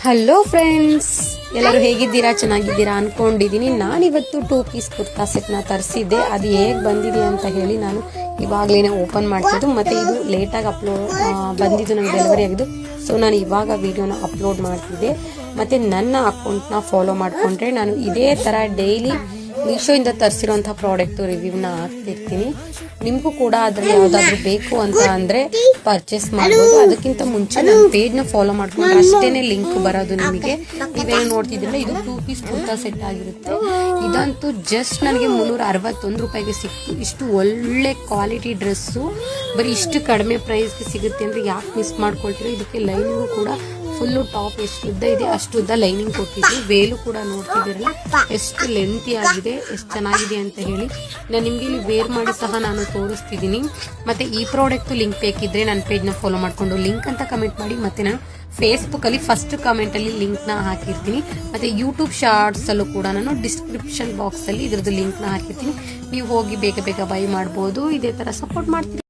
Hello friends, ಎಲ್ಲರೂ ಹೇಗಿದ್ದೀರಾ? ಚೆನ್ನಾಗಿದ್ದೀರಾ ಅನ್ಕೊಂಡಿದ್ದೀನಿ. ನಾನಿವತ್ತು 2 ಪೀಸ್ ಕುರ್ತಾ ಸೆಟ್ನ ತರಿಸಿದ್ದೆ. ಅದು ಹೇಗೆ ಬಂದಿದೆ ಅಂತ ಹೇಳಿ ನಾನು ಇವಾಗಲೇ ಓಪನ್ ಮಾಡ್ತಿದ್ದು. ಮತ್ತು ಇದು ಲೇಟಾಗಿ ಬಂದಿದ್ದು, ನನಗೆ ಡೆಲಿವರಿ ಆಗಿದ್ದು. ಸೊ ನಾನು ಇವಾಗ ವಿಡಿಯೋನ ಅಪ್ಲೋಡ್ ಮಾಡ್ತಿದ್ದೆ. ಮತ್ತು ನನ್ನ ಅಕೌಂಟ್ನ ಫಾಲೋ ಮಾಡಿಕೊಂಡ್ರೆ ನಾನು ಇದೇ ಥರ ಡೈಲಿ ಮೀಶೋಯಿಂದ ತರಿಸಿರೋಂಥ ಪ್ರಾಡಕ್ಟ್ ರಿವ್ಯೂನ ಹಾಕ್ತಿರ್ತೀನಿ. ನಿಮಗೂ ಕೂಡ ಅದರಲ್ಲಿ ಯಾವುದಾದ್ರೂ ಬೇಕು ಅಂತ ಅಂದರೆ ಪರ್ಚೇಸ್ ಮಾಡ್ಬೋದು. ಅದಕ್ಕಿಂತ ಮುಂಚೆ ನನ್ನ ಪೇಜ್ನ ಫಾಲೋ ಮಾಡ್ಕೊಂಡ್ರೆ ಅಷ್ಟೇನೆ ಲಿಂಕ್ ಬರೋದು ನಿಮಗೆ. ನೀವೇನು ನೋಡ್ತಿದ್ರೆ ಇದು 2 ಪೀಸ್ ಕುರ್ತಾ ಸೆಟ್ ಆಗಿರುತ್ತೆ. ಇದಂತೂ ಜಸ್ಟ್ ನನಗೆ 361 ರೂಪಾಯಿಗೆ ಸಿಕ್ತು. ಇಷ್ಟು ಒಳ್ಳೆ ಕ್ವಾಲಿಟಿ ಡ್ರೆಸ್ಸು ಬರೀ ಇಷ್ಟು ಕಡಿಮೆ ಪ್ರೈಸ್ಗೆ ಸಿಗುತ್ತೆ ಅಂದರೆ ಯಾಕೆ ಮಿಸ್ ಮಾಡ್ಕೊಳ್ತೀರೋ. ಇದಕ್ಕೆ ಲೈನಿಂಗು ಕೂಡ ಫುಲ್ಲು ಟಾಪ್ ಎಷ್ಟು ಉದ್ದ ಇದೆ ಅಷ್ಟು ಉದ್ದ ಲೈನಿಂಗ್ ಕೊಟ್ಟಿದ್ವಿ. ವೇಲು ಕೂಡ ನೋಡ್ತಿದ್ದೀರಲ್ಲ ಎಷ್ಟು ಲೆಂತಿ ಆಗಿದೆ, ಎಷ್ಟು ಚೆನ್ನಾಗಿದೆ ಅಂತ ಹೇಳಿ. ನಾನು ನಿಮಗೆ ಇಲ್ಲಿ ವೇರ್ ಮಾಡಿ ಸಹ ನಾನು ತೋರಿಸ್ತಿದ್ದೀನಿ. ಮತ್ತು ಈ ಪ್ರಾಡಕ್ಟ್ ಲಿಂಕ್ ಬೇಕಿದ್ರೆ ನನ್ನ ಪೇಜ್ನ ಫಾಲೋ ಮಾಡಿಕೊಂಡು ಲಿಂಕ್ ಅಂತ ಕಮೆಂಟ್ ಮಾಡಿ. ಮತ್ತು ನಾನು ಫೇಸ್ಬುಕ್ಕಲ್ಲಿ ಫಸ್ಟ್ ಕಮೆಂಟಲ್ಲಿ ಲಿಂಕ್ನ ಹಾಕಿರ್ತೀನಿ. ಮತ್ತು ಯೂಟ್ಯೂಬ್ ಶಾರ್ಟ್ಸಲ್ಲೂ ಕೂಡ ನಾನು ಡಿಸ್ಕ್ರಿಪ್ಷನ್ ಬಾಕ್ಸಲ್ಲಿ ಇದ್ರದ್ದು ಲಿಂಕ್ನ ಹಾಕಿರ್ತೀನಿ. ನೀವು ಹೋಗಿ ಬೇಗ ಬೇಗ ಬೈ ಮಾಡ್ಬೋದು. ಇದೇ ಥರ ಸಪೋರ್ಟ್ ಮಾಡ್ತೀನಿ.